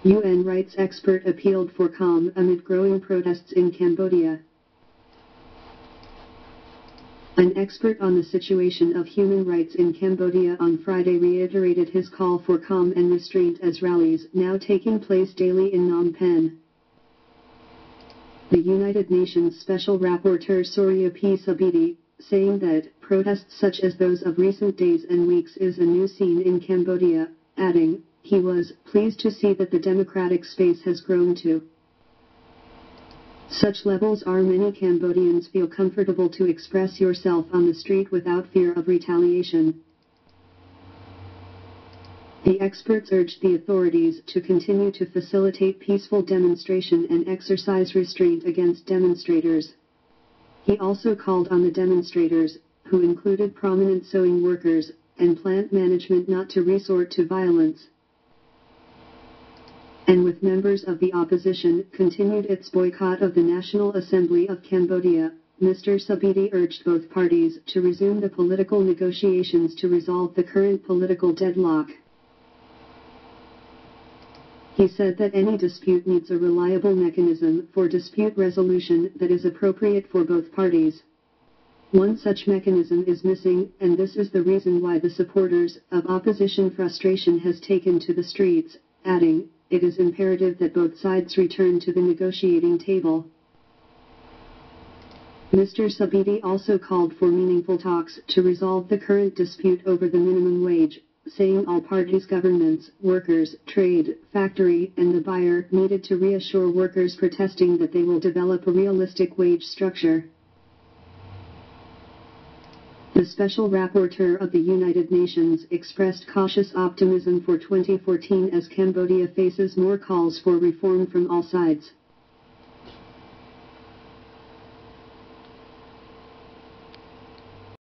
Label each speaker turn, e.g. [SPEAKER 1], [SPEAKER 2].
[SPEAKER 1] UN rights expert appealed for calm amid growing protests in Cambodia. An expert on the situation of human rights in Cambodia on Friday reiterated his call for calm and restraint as rallies now taking place daily in Phnom Penh. The United Nations Special Rapporteur Surya P. Sabiti, saying that protests such as those of recent days and weeks is a new scene in Cambodia, adding, he was pleased to see that the democratic space has grown to such levels are many Cambodians feel comfortable to express yourself on the street without fear of retaliation. The experts urged the authorities to continue to facilitate peaceful demonstration and exercise restraint against demonstrators. He also called on the demonstrators, who included prominent sewing workers, and plant management not to resort to violence. And with members of the opposition continued its boycott of the National Assembly of Cambodia, Mr. Sabiti urged both parties to resume the political negotiations to resolve the current political deadlock. He said that any dispute needs a reliable mechanism for dispute resolution that is appropriate for both parties. One such mechanism is missing, and this is the reason why the supporters of opposition frustration has taken to the streets, adding, it is imperative that both sides return to the negotiating table. Mr. Sabiti also called for meaningful talks to resolve the current dispute over the minimum wage, saying all parties, governments, workers, trade, factory, and the buyer needed to reassure workers protesting that they will develop a realistic wage structure. The Special Rapporteur of the United Nations expressed cautious optimism for 2014 as Cambodia faces more calls for reform from all sides.